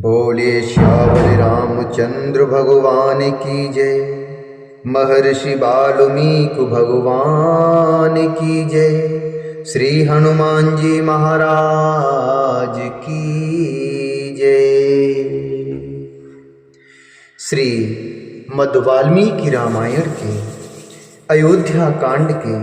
बोलिए श्यावल रामचंद्र भगवान की जय। महर्षि वाल्मीकि भगवान की जय। श्री हनुमान जी महाराज की जय। श्री मद वाल्मीकि रामायण के अयोध्या कांड के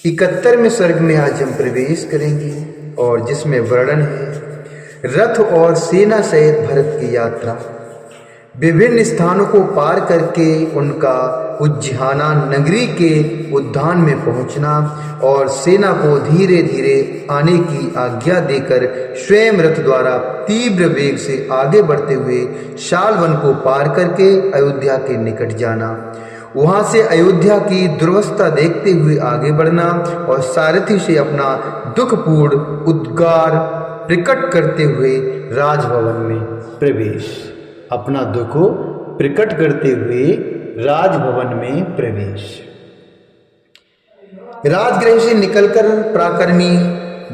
71वें सर्ग में आज हम प्रवेश करेंगे और जिसमें वर्णन है रथ और सेना सहित भरत की यात्रा, विभिन्न स्थानों को पार करके उनका उज्जैना नगरी के उद्यान में पहुंचना और सेना को धीरे धीरे आने की आज्ञा देकर स्वयं रथ द्वारा तीव्र वेग से आगे बढ़ते हुए शालवन को पार करके अयोध्या के निकट जाना, वहां से अयोध्या की दुर्वस्था देखते हुए आगे बढ़ना और सारथी से अपना दुखपूर्ण उद्गार प्रकट करते हुए राजभवन में प्रवेश, अपना दुख प्रकट करते हुए राजभवन में प्रवेश। राजगृह से निकलकर पराक्रमी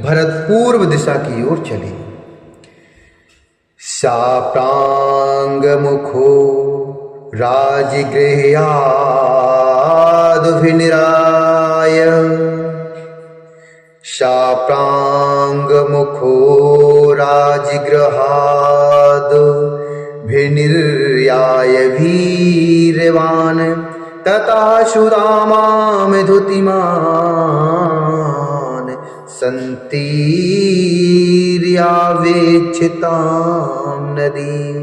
भरत पूर्व दिशा की ओर चले। शाप्रांग मुखो राजगृहादभिनिराय शाप्रांग मुखो राजगृहाद भिनिर्याय वीरवान तथा सुदामाम धुतिमान संतीर्यावेक्षितां नदीं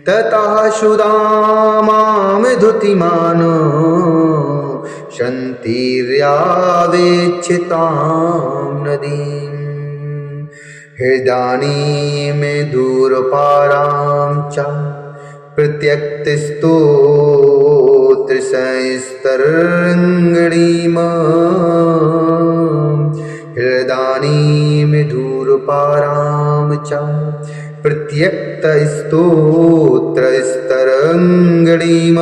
तथा सुदामाम धुतिमान शन्तिर्यावेक्षितां नदीं हृदानीं दूरपारां च प्रत्यक्तस्तोत्रसंस्तरङ्गणीं हृदानीं दूरपारां च प्रत्यक्तस्तोत्रस्तरङ्गणीं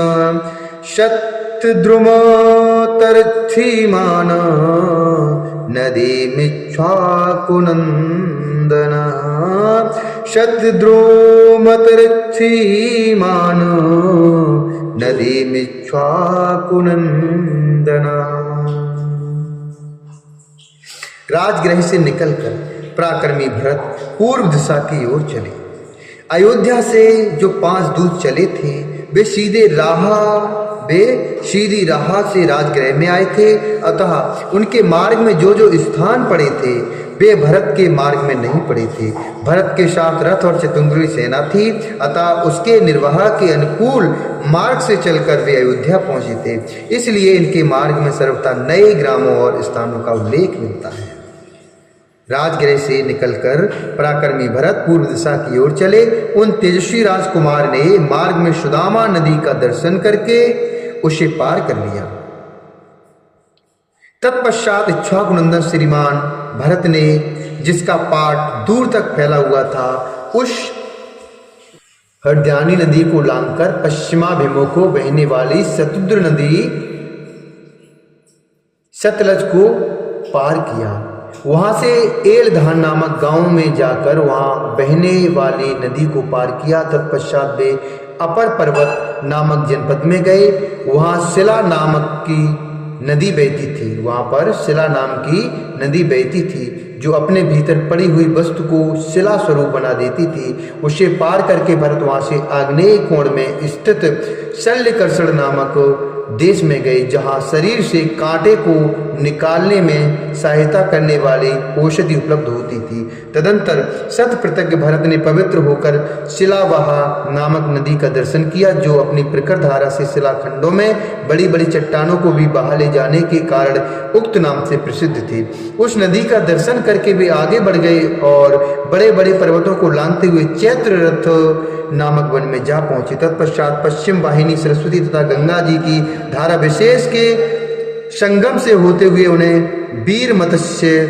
शतद्रुमतरथिमान नदीमिच्छाकुनन्दन शतद्रुमतरथिमान नदीमिच्छाकुनन्दन। राजगृह से निकलकर पराक्रमी भरत पूर्व दिशा की ओर चले। अयोध्या से जो 5 दूत चले थे वे सीधी राह से राजगृह में आए थे, अतः उनके मार्ग में जो जो स्थान पड़े थे वे भरत के मार्ग में नहीं पड़े थे। भरत के साथ रथ और चतुंग्री सेना थी, अतः उसके निर्वाह के अनुकूल मार्ग से चलकर वे अयोध्या पहुंचे थे। इसलिए इनके मार्ग में सर्वथा नए ग्रामों और स्थानों का उल्लेख मिलता है। राजगृह से निकलकर पराक्रमी भरत पूर्व दिशा की ओर चले। उन तेजस्वी राजकुमार ने मार्ग में सुदामा नदी का दर्शन करके उसे पार कर लिया। तत्पश्चात इक्ष्वाकुनंदन श्रीमान भरत ने, जिसका पाट दूर तक फैला हुआ था, उस हरद्यानी नदी को लांघकर पश्चिमाभिमुख बहने वाली शतद्रु नदी सतलज को पार किया। वहां से एलधान नामक गांव में जाकर वहां बहने वाली नदी को पार किया। तत्पश्चात वे अपर पर्वत नामक जनपद में गए। वहां शिला नामक की नदी बहती थी। वहां पर शिला नाम की नदी बहती थी जो अपने भीतर पड़ी हुई वस्तु को शिला स्वरूप बना देती थी। उसे पार करके भरत वहां से आग्नेय कोण में स्थित शल्यकर्षण नामक देश में गए, जहां शरीर से कांटे को निकालने में सहायता करने वाली औषधि उपलब्ध होती थी। तदंतर शतप्रतज्ञ भरत ने पवित्र होकर शिलावाहा नामक नदी का दर्शन किया, जो अपनी प्रखर धारा से शिलाखंडों में बड़ी बड़ी चट्टानों को भी बहा ले जाने के कारण उक्त नाम से प्रसिद्ध थी। उस नदी का दर्शन करके वे आगे बढ़ गए और बड़े बड़े पर्वतों को लांघते हुए चैत्र रथ नामक वन में जा पहुंचे। तत्पश्चात पश्चिम वाहिनी सरस्वती तथा गंगा जी की धारा विशेष के संगम से होते हुए उन्हें वीर मत्स्य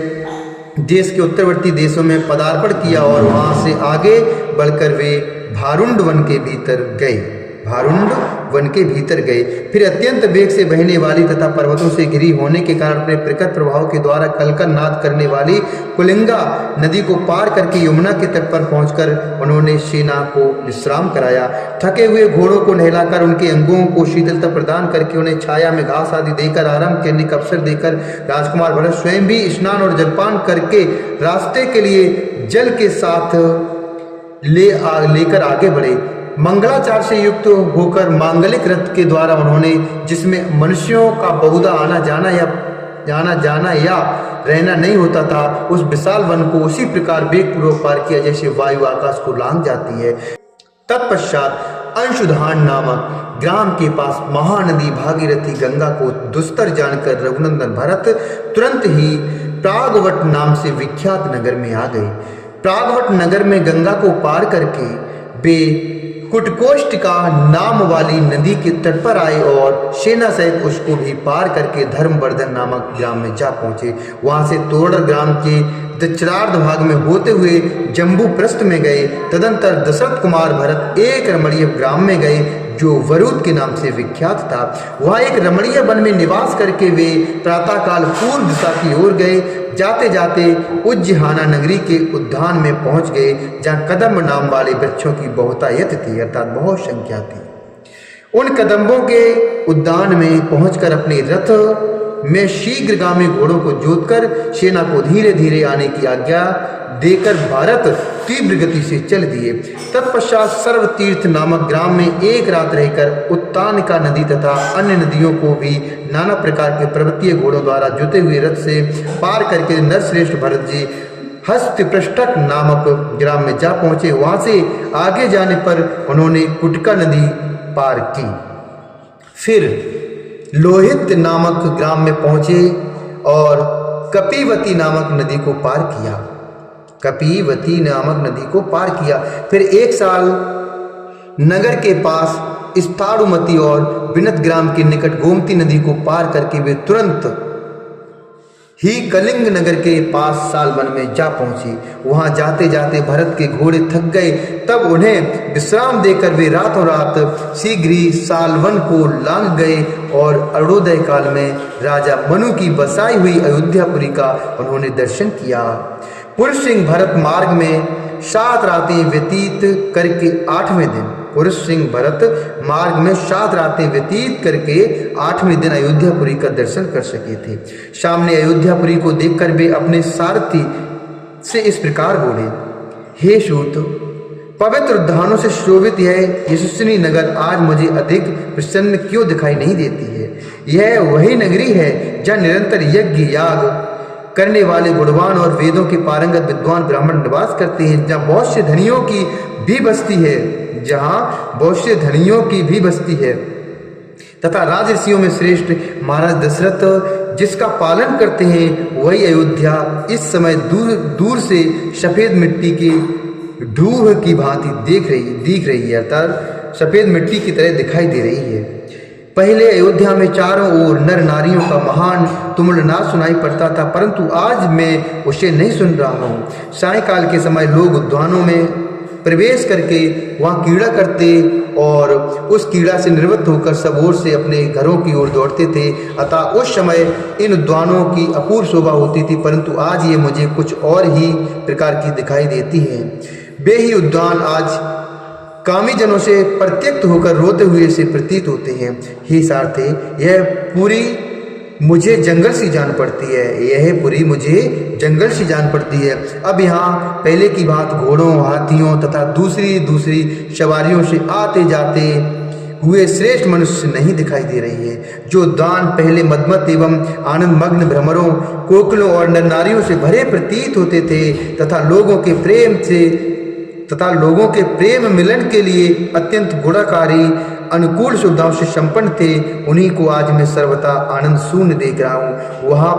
देश के उत्तरवर्ती देशों में पदार्पण किया और वहां से आगे बढ़कर वे भारुंड वन के भीतर गए। भारुंड वन के भीतर गए। फिर अत्यंत वेग से बहने वाली तथा पर्वतों से घिरी होने के कारण अपने प्रकट प्रभाव के द्वारा कलकल नाद करने वाली कुलिंगा नदी को पार करके यमुना के तट पर पहुंचकर उन्होंने सेना को विश्राम कराया। थके हुए घोड़ों को नहलाकर उनके अंगों को शीतलता प्रदान करके उन्हें छाया में घास आदि देकर आराम करने का अवसर देकर राजकुमार भरत स्वयं भी स्नान और जलपान करके रास्ते के लिए जल के साथ लेकर आगे बढ़े। मंगलाचार से युक्त होकर मांगलिक रथ के द्वारा उन्होंने, जिसमें मनुष्यों का बहुधा आना जाना या रहना नहीं होता था, उस विशाल वन को उसी प्रकार वेगपूर्वक पार किया जैसे वायु आकाश को लांघ जाती है। तत्पश्चात अंशुधान नामक ग्राम के पास महानदी भागीरथी गंगा को दुस्तर जानकर रघुनंदन भरत तुरंत ही प्रागवट नाम से विख्यात नगर में आ गए। प्रागवट नगर में गंगा को पार करके वे कुटकोष्ठिका नाम वाली नदी के तट पर आए और सेना सहित उसको भी पार करके धर्मवर्धन नामक ग्राम में जा पहुंचे। वहां से तोरड़ ग्राम के दक्षिणार्ध भाग में होते हुए जम्बू प्रस्थ में गए। तदंतर दशरथ कुमार भरत एक रमणीय ग्राम में गए जो वरुद के नाम से विख्यात था। वहाँ एक रमणीय वन में निवास करके वे प्रातःकाल पूर्व दिशा की ओर गए। जाते जाते उज्जहाना नगरी के उद्यान में पहुंच गए, जहाँ कदम्ब नाम वाले वृक्षों की बहुतायत थी, अर्थात बहुत संख्या थी। उन कदम्बों के उद्यान में पहुंचकर अपने रथ में शीघ्रगामी घोड़ों को जोतकर सेना को धीरे धीरे आने की आज्ञा देकर भारत तीव्र गति से चल दिए। तत्पश्चात सर्वतीर्थ नामक ग्राम में एक रात रहकर उत्तानिका नदी तथा अन्य नदियों को भी नाना प्रकार के पर्वतीय घोड़ों द्वारा जुते हुए रथ से पार करके नरश्रेष्ठ भरत जी हस्तिपृष्ठक नामक ग्राम में जा पहुंचे। वहां से आगे जाने पर उन्होंने कुटका नदी पार की। फिर लोहित नामक ग्राम में पहुंचे और कपीवती नामक नदी को पार किया। कपीवती नामक नदी को पार किया। फिर एक साल नगर के पास स्थाणुमती और विनत ग्राम के निकट गोमती नदी को पार करके वे तुरंत ही कलिंग नगर के पास सालवन में जा पहुंची। वहां जाते जाते भरत के घोड़े थक गए। तब उन्हें विश्राम देकर वे रातों रात शीघ्र ही सालवन को लांघ गए और अरुणोदय काल में राजा मनु की बसाई हुई अयोध्यापुरी का उन्होंने दर्शन किया। पुरुष सिंह भरत मार्ग में 7 रातें व्यतीत करके 8वें दिन करके 8वें दिन अयोध्यापुरी का दर्शन कर सके थे। सामने अयोध्यापुरी को देखकर वे अपने सारथी से इस प्रकार बोले, हे सूत, पवित्र उद्यानों से शोभित यह यशस्विनी नगर आज मुझे अधिक प्रसन्न क्यों दिखाई नहीं देती है? यह वही नगरी है जहाँ निरंतर यज्ञ याग करने वाले गुणवान और वेदों के पारंगत विद्वान ब्राह्मण निवास करते हैं, जहाँ बहुत से धनियों की भी बस्ती है, तथा राजऋषियों में श्रेष्ठ महाराज दशरथ जिसका पालन करते हैं, वही अयोध्या इस समय दूर से सफेद मिट्टी की ढूह की भांति दिख रही है, अर्थात सफेद मिट्टी की तरह दिखाई दे रही है। पहले अयोध्या में चारों ओर नर नारियों का महान तुमुलनाद सुनाई पड़ता था, परंतु आज मैं उसे नहीं सुन रहा हूँ। सायंकाल के समय लोग उद्यानों में प्रवेश करके वहाँ कीड़ा करते और उस कीड़ा से निवृत्त होकर सब ओर से अपने घरों की ओर दौड़ते थे। अतः उस समय इन उद्यानों की अपूर्व शोभा होती थी, परंतु आज ये मुझे कुछ और ही प्रकार की दिखाई देती है। वे ही उद्यान आज कामी जनों से प्रत्यक्त होकर रोते हुए से प्रतीत होते हैं। हे सारथे, यह पुरी मुझे जंगल सी जान पड़ती है। अब यहाँ पहले की बात घोड़ों, हाथियों तथा दूसरी सवारियों से आते जाते हुए श्रेष्ठ मनुष्य नहीं दिखाई दे रही है। जो दान पहले मदमत एवं आनंद मग्न भ्रमरों, कोकिलों और नर नारियों से भरे प्रतीत होते थे तथा लोगों के प्रेम मिलन के लिए अत्यंत गुणाकारी अनुकूल सुविधाओं से संपन्न थे, उन्हीं को आज मैं सर्वथा आनंद शून्य देख रहा हूँ। वहाँ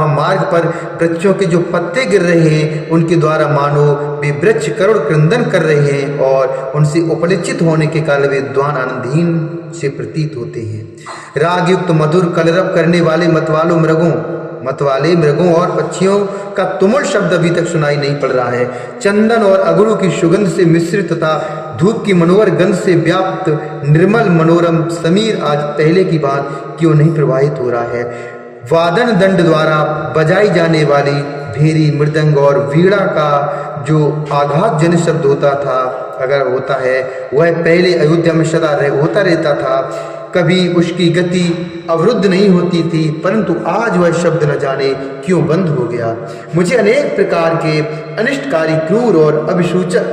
मार्ग पर वृक्षों के जो पत्ते गिर रहे हैं, उनके द्वारा मानो वे वृक्ष करुण क्रंदन कर रहे हैं और उनसे उपलिचित होने के कारण वे द्वान आनंदहीन से प्रतीत होते हैं। राग युक्त मधुर कलरव करने वाले मतवालों मृगों मतवाले मृगों और पक्षियों का तुमुल शब्द अभी तक सुनाई नहीं पड़ रहा है। चंदन और अगरू की सुगंध से मिश्रित तथा धूप की मनोहर गंध से व्याप्त निर्मल मनोरम समीर आज पहले की बात क्यों नहीं प्रवाहित हो रहा है। वादन दंड द्वारा बजाई जाने वाली भेरी, मृदंग और वीणा का जो आघात जन शब्द होता था, अगर होता है, वह पहले अयोध्या में सदा होता रहता था। कभी उसकी गति अवरुद्ध नहीं होती थी, परंतु आज वह शब्द न जाने क्यों बंद हो गया। मुझे अनेक प्रकार के अनिष्टकारी, क्रूर और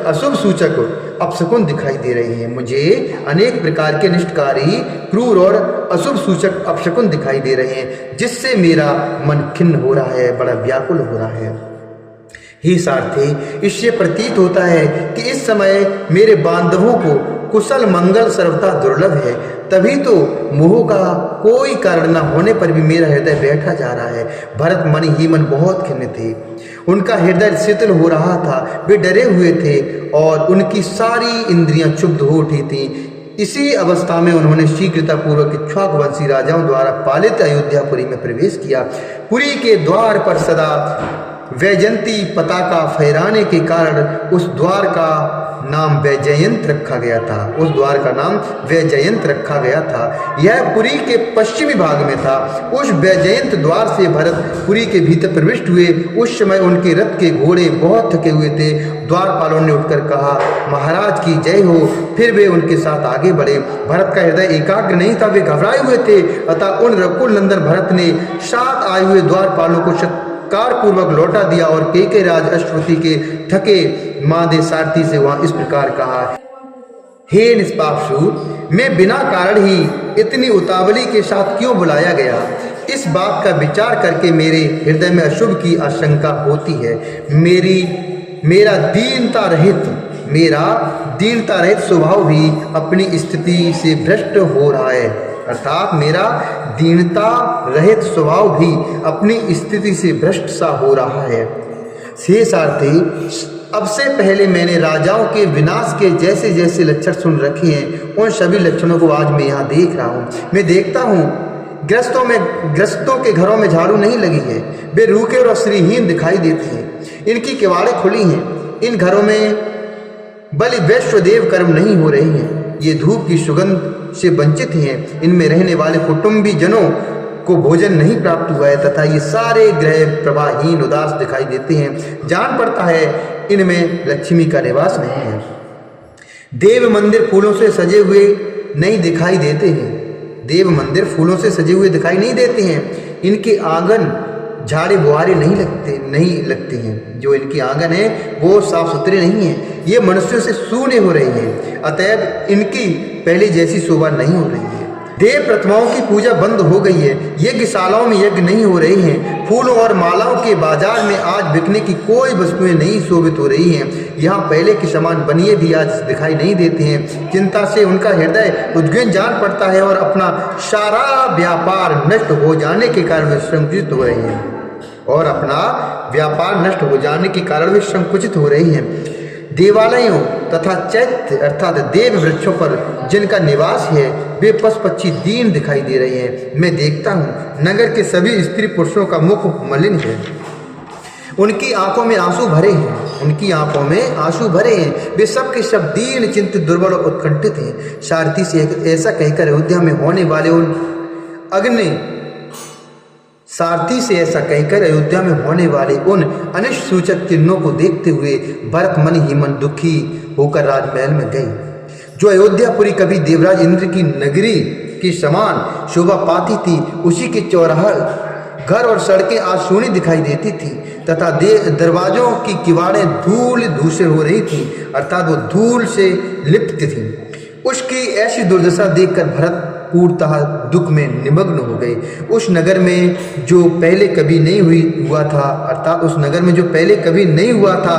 अशुभ सूचक अपशकुन दिखाई दे रहे हैं। मुझे अनेक प्रकार के अनिष्टकारी, क्रूर और अशुभ सूचक अपशकुन दिखाई दे रहे हैं, जिससे मेरा मन खिन्न हो रहा है, बड़ा व्याकुल हो रहा है। हे सारथी, इससे प्रतीत होता है कि इस समय मेरे बांधवों को कुशल मंगल सर्वथा दुर्लभ है। तभी तो मोह का कोई कारण न होने पर भी मेरा हृदय बैठा जा रहा है। भरत मन ही मन बहुत खिन्न थे, उनका हृदय शिथिल हो रहा था, वे डरे हुए थे और उनकी सारी इंद्रियां क्षुब्ध हो उठी थीं। इसी अवस्था में उन्होंने शीघ्रतापूर्वक इक्ष्वाकुवंशी राजाओं द्वारा पालित अयोध्यापुरी में प्रवेश किया। पुरी के द्वार पर सदा वैजयंती पताका फहराने के कारण उस द्वार का नाम वैजयंत रखा गया था। उस द्वार का नाम वैजयंत रखा गया था। यह पुरी के पश्चिमी भाग में था। उस वैजयंत द्वार से भरत पुरी के भीतर प्रविष्ट हुए। उस समय उनके रथ के घोड़े बहुत थके हुए थे। द्वारपालों ने उठकर कहा, महाराज की जय हो। फिर वे उनके साथ आगे बढ़े। भरत का हृदय एकाग्र नहीं था, वे घबराए हुए थे। अतः उन रकुल नंदन भरत ने साथ आए हुए द्वारपालों को कार पूर्वक लौटा दिया और केके राज अश्वपति के थके मादे सारथी से वहां इस प्रकार कहा, हे निष्पापशु, मैं बिना कारण ही इतनी उतावली के साथ क्यों बुलाया गया? इस बात का विचार करके मेरे हृदय में अशुभ की आशंका होती है। मेरा दीनता रहित स्वभाव भी अपनी स्थिति से भ्रष्ट हो रहा है। अर्थात मेरा दीनता रहित स्वभाव भी अपनी स्थिति से भ्रष्ट सा हो रहा है। से सारथी, अब से पहले मैंने राजाओं के विनाश के जैसे जैसे लक्षण सुन रखे हैं, उन सभी लक्षणों को आज मैं यहाँ देख रहा हूँ। मैं देखता हूँ ग्रस्तों के घरों में झाड़ू नहीं लगी है, वे रूखे और श्रीहीन दिखाई देते हैं। इनकी किवाड़ें खुली हैं। इन घरों में बलि वैश्वदेव कर्म नहीं हो रहे हैं। ये धूप की सुगंध से वंचित हैं। इनमें रहने वाले कुटुंबी जनों को भोजन नहीं प्राप्त हुआ है तथा ये सारे ग्रह प्रभाहीन उदास दिखाई देते हैं। जान पड़ता है इनमें लक्ष्मी का निवास नहीं है। देव मंदिर फूलों से सजे हुए नहीं दिखाई देते हैं। देव मंदिर फूलों से सजे हुए दिखाई नहीं देते हैं। इनके आंगन झाड़े बुहारे नहीं लगते हैं। जो इनकी आंगन है वो साफ सुथरे नहीं है। ये मनुष्यों से शून्य हो रही है। अतएव इनकी पहले जैसी शोभा नहीं हो रही है। देव प्रतिमाओं की पूजा बंद हो गई है। यज्ञशालाओं में यज्ञ नहीं हो रहे हैं। फूलों और मालाओं के बाजार में आज बिकने की कोई वस्तुएं नहीं शोभित हो रही हैं। यहाँ पहले के समान बनिए भी आज दिखाई नहीं देते हैं। चिंता से उनका हृदय उद्विग्न जान पड़ता है और अपना सारा व्यापार नष्ट हो जाने के कारण वे संकुचित हो रहे हैं। संकुचित हो रही हैं। देवालयों तथा चैत्य अर्थात देव वृक्षों पर जिनका निवास है वे पशु पक्षी दीन दिखाई दे रहे हैं। मैं देखता हूँ नगर के सभी स्त्री पुरुषों का मुख मलिन है। उनकी आंखों में आंसू भरे हैं। वे सब के सब दीन, चिंतित, दुर्बल और उत्कंठित हैं। सारथी से ऐसा कहकर अयोध्या में होने वाले उन अनिष्ट सूचक चिन्हों को देखते हुए भरत मन ही मन दुखी होकर राजमहल में गए। जो अयोध्यापुरी कभी देवराज इंद्र की नगरी के समान शोभा पाती थी, उसी के चौराहा, घर और सड़कें आज सोनी दिखाई देती थी तथा दरवाजों की किवाड़ें धूल धूसर हो रही थी, अर्थात वो धूल से लिप्त थी। उसकी ऐसी दुर्दशा देखकर भरत पूर्णतः दुख में निमग्न हो गए। उस नगर में जो पहले कभी नहीं हुआ था,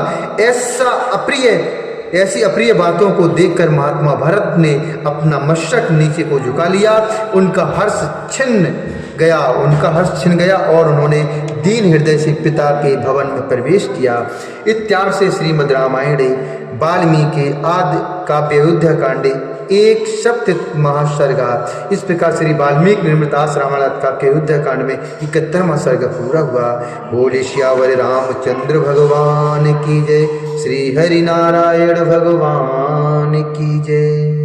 ऐसी अप्रिय बातों को देखकर महात्मा भरत ने अपना मस्तक नीचे को झुका लिया। उनका हर्ष छिन गया और उन्होंने दीन हृदय से पिता के भवन में प्रवेश किया। इत्यार्थ से श्रीमद् रामायणे वाल्मीकि आदि काव्य अयोध्या कांडे एक सप्त महासर्गा। इस प्रकार श्री वाल्मीकि निर्मृतास रामायण का के अयोध्या कांड में 71वां सर्ग पूरा हुआ। बोले श्यावर रामचंद्र भगवान की जय। श्री हरि नारायण भगवान की जय।